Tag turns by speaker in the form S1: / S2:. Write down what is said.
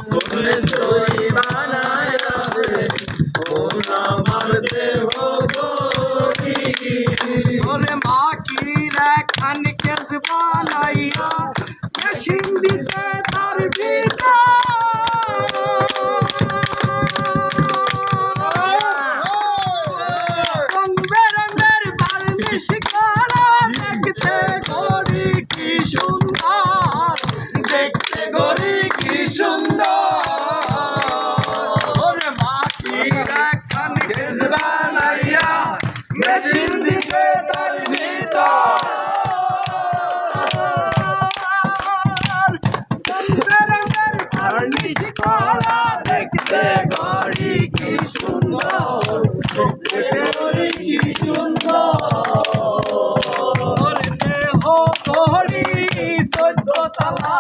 S1: police তৈরি বানায় আছে মন আমার দেহ গড়ি
S2: ওরে মাটির একখান কেস বানাইয়া মেশিন দিছে তার ভিতর রং বেরঙের বার্নিশ করা দেখতে গড়ি কি সুন্দর
S1: দেখতে গড়ি কি সুন্দর
S2: ওরে মাটির একখান
S1: কেস বানাইয়া মেশিন দিছে তার ভিতর
S2: বার্নিশ করা দেখতে গড়ি কি সুন্দর
S1: দেখতে গড়ি কি সুন্দর
S2: ওরে দেহ গড়ি 14 তলা